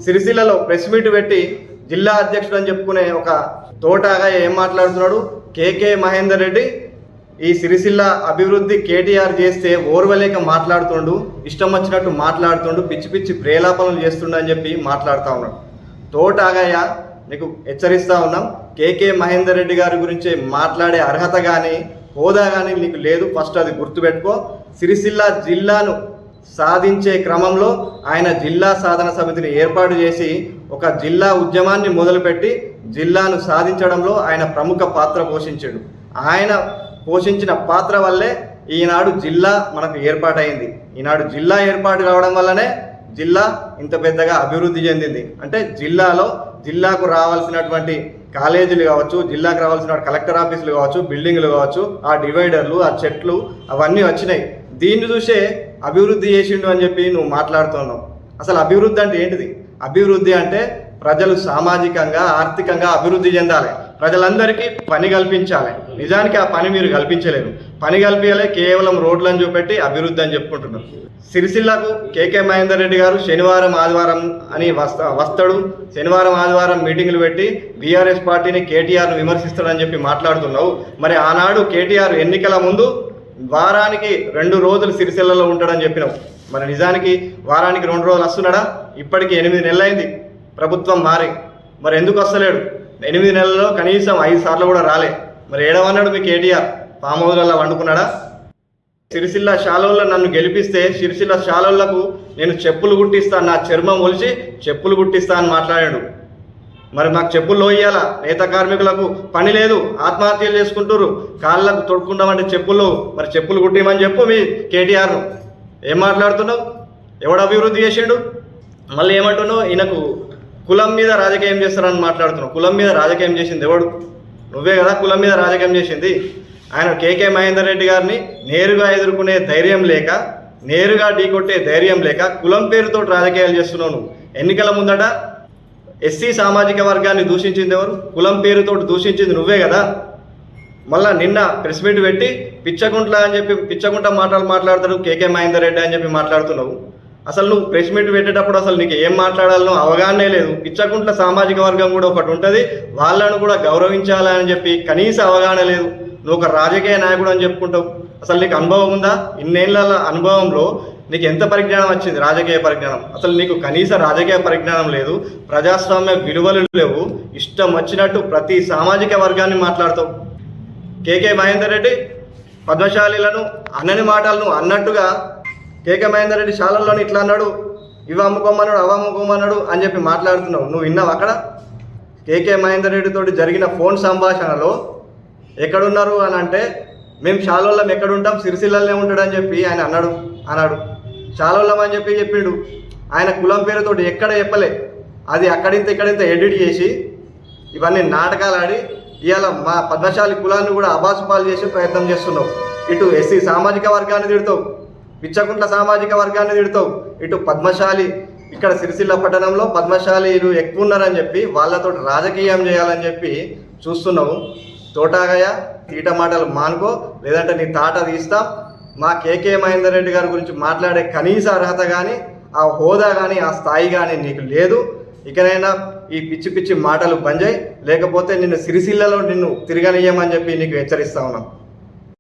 సిరిసిల్లలో press meet పెట్టి జిల్లా అధ్యక్షుడు అని చెప్పుకునే ఒక తోటగా ఏం మాట్లాడుతున్నాడు? కేకే మహేందర్ రెడ్డి ఈ సిరిసిల్ల అభివృద్ధి కేటీఆర్ చేస్తే ఓర్వలేక మాట్లాడుతుండు, ఇష్టం వచ్చినట్టు మాట్లాడుతుండు, పిచ్చి పిచ్చి ప్రేలాపనలు చేస్తుండు అని చెప్పి మాట్లాడుతూ ఉన్నాడు. తోటగాయ నీకు హెచ్చరిస్తూ ఉన్నాం, కేకే మహేందర్ రెడ్డి గారి గురించి మాట్లాడే అర్హత కానీ హోదా కానీ నీకు లేదు. ఫస్ట్ అది గుర్తుపెట్టుకో. సిరిసిల్ల జిల్లాను సాధించే క్రమంలో ఆయన జిల్లా సాధన సమితిని ఏర్పాటు చేసి ఒక జిల్లా ఉద్యమాన్ని మొదలుపెట్టి జిల్లాను సాధించడంలో ఆయన ప్రముఖ పాత్ర పోషించాడు. ఆయన పోషించిన పాత్ర వల్లే ఈనాడు జిల్లా మనకు ఏర్పాటైంది. ఈనాడు జిల్లా ఏర్పాటు కావడం వల్లనే జిల్లా ఇంత పెద్దగా అభివృద్ధి చెందింది. అంటే జిల్లాకు రావాల్సినటువంటి కాలేజీలు కావచ్చు, జిల్లాకు రావాల్సిన కలెక్టర్ ఆఫీసులు కావచ్చు, బిల్డింగ్లు కావచ్చు, ఆ డివైడర్లు, ఆ చెట్లు అవన్నీ వచ్చినాయి. దీన్ని చూసే అభివృద్ధి చేసిండు అని చెప్పి నువ్వు మాట్లాడుతున్నావు. అసలు అభివృద్ధి అంటే ఏంటిది? అభివృద్ధి అంటే ప్రజలు సామాజికంగా ఆర్థికంగా అభివృద్ధి చెందాలి, ప్రజలందరికీ పని కల్పించాలి. నిజానికి ఆ పని మీరు కల్పించలేరు. పని కల్పించాలి కేవలం రోడ్లను చూపెట్టి అభివృద్ధి అని చెప్పుకుంటున్నారు. సిరిసిల్లకు కేకే మహేందర్ రెడ్డి గారు శనివారం ఆదివారం అని వస్తాడు, శనివారం ఆదివారం మీటింగులు పెట్టి బీఆర్ఎస్ పార్టీని కేటీఆర్ను విమర్శిస్తాడని చెప్పి మాట్లాడుతున్నావు. మరి ఆనాడు కేటీఆర్ ఎన్నికల ముందు వారానికి 2 రోజులు సిరిసిల్లలో ఉంటాడని చెప్పినావు. మరి నిజానికి వారానికి 2 రోజులు వస్తున్నాడా? ఇప్పటికి 8 నెలలైంది ప్రభుత్వం మారి. మరి ఎందుకు వస్తలేడు? 8 నెలల్లో కనీసం 5 సార్లు కూడా రాలే. మరి ఏడవన్నాడు మీ కేటీఆర్? ఫామ్ హౌస్లలో వండుకున్నాడా? సిరిసిల్ల శాలోల్లో నన్ను గెలిపిస్తే సిరిసిల్ల శాలోళ్లకు నేను చెప్పులు కుట్టిస్తాను, నా చర్మం ఒలిచి చెప్పులు కుట్టిస్తా అని మాట్లాడాడు. మరి మాకు చెప్పులు లోయ్యాల? నేత కార్మికులకు పని లేదు, ఆత్మహత్యలు చేసుకుంటారు, కాళ్ళకు తొడుక్కుంటామంటే చెప్పులు, మరి చెప్పులు కుట్టిమని చెప్పు మీ కేటీఆర్ను. ఏం మాట్లాడుతున్నావు? ఎవడు అభివృద్ధి చేసిండు? మళ్ళీ ఏమంటున్నావు? ఈయనకు కులం మీద రాజకీయం చేస్తారని మాట్లాడుతున్నావు. కులం మీద రాజకీయం చేసింది ఎవడు? నువ్వే కదా కులం మీద రాజకీయం చేసింది. ఆయన కేకే మహేందర్ రెడ్డి గారిని నేరుగా ఎదుర్కొనే ధైర్యం లేక, నేరుగా ఢీకొట్టే ధైర్యం లేక కులం పేరుతో రాజకీయాలు చేస్తున్నావు నువ్వు. ఎన్నికల ముందట ఎస్సీ సామాజిక వర్గాన్ని దూషించింది ఎవరు? కులం పేరుతో దూషించింది నువ్వే కదా. మళ్ళీ నిన్న ప్రెస్ మీట్ పెట్టి పిచ్చగుంట్ల అని చెప్పి పిచ్చగుంట మాట్లాడతాడు కేకే మహేందర్ రెడ్డి అని చెప్పి మాట్లాడుతున్నావు. అసలు నువ్వు ప్రెస్ మీట్ పెట్టేటప్పుడు అసలు నీకు ఏం మాట్లాడాలనో అవగాహనే లేదు. పిచ్చగుంట్ల సామాజిక వర్గం కూడా ఒకటి ఉంటుంది, వాళ్ళను కూడా గౌరవించాలని చెప్పి కనీస అవగాహన లేదు. నువ్వు ఒక రాజకీయ నాయకుడు అని చెప్పుకుంటావు. అసలు నీకు అనుభవం ఉందా? ఇన్నేళ్ల అనుభవంలో నీకు ఎంత పరిజ్ఞానం వచ్చింది? రాజకీయ పరిజ్ఞానం. అసలు నీకు కనీస రాజకీయ పరిజ్ఞానం లేదు, ప్రజాస్వామ్య విలువలు లేవు, ఇష్టం వచ్చినట్టు ప్రతి సామాజిక వర్గాన్ని మాట్లాడతావు. కేకే మహేందర్ రెడ్డి పద్మశాలీలను అన్నని మాటలను అన్నట్టుగా కేకే మహేందర్ రెడ్డి శాలల్లోని ఇట్లా అన్నాడు, ఇవి అమ్ముకోమన్నాడు, అవి అమ్ముకోమన్నాడు అని చెప్పి మాట్లాడుతున్నావు. నువ్వు విన్నావు? అక్కడ కేకే మహేందర్ రెడ్డితో జరిగిన ఫోన్ సంభాషణలో ఎక్కడున్నారు అని అంటే, మేము శాలోళ్ళం ఎక్కడుంటాం, సిరిసిల్లనే ఉంటాడు అని చెప్పి ఆయన అన్నాడు. శాలోళ్ళం అని చెప్పి చెప్పిండు. ఆయన కులం పేరుతో ఎక్కడ చెప్పలే. అది అక్కడింత ఇక్కడింత ఎడిట్ చేసి ఇవన్నీ నాటకాలు ఆడి ఇవాళ మా పద్మశాలి కులాన్ని కూడా అబాసుపాలు చేసే ప్రయత్నం చేస్తున్నావు. ఇటు ఎస్సీ సామాజిక వర్గాన్ని తిడతావు, పిచ్చకుంట్ల సామాజిక వర్గాన్ని తిడతావు, ఇటు పద్మశాలి ఇక్కడ సిరిసిల్ల పట్టణంలో పద్మశాలీలు ఎక్కువ ఉన్నారని చెప్పి వాళ్ళతో రాజకీయం చేయాలని చెప్పి చూస్తున్నావు. తోటాగయ్య తీట మాటలు మానుకో, లేదంటే నీ తాట తీస్తాం. మా కేకే మహేందర్ రెడ్డి గారి గురించి మాట్లాడే కనీస అర్హత కానీ ఆ హోదా కానీ ఆ స్థాయి కానీ నీకు లేదు. ఇకనైనా ఈ పిచ్చి పిచ్చి మాటలు బంద్ చేయి, లేకపోతే నిన్ను సిరిసిల్లలో నిన్ను తిరగనియమని చెప్పి నీకు హెచ్చరిస్తా ఉన్నాం.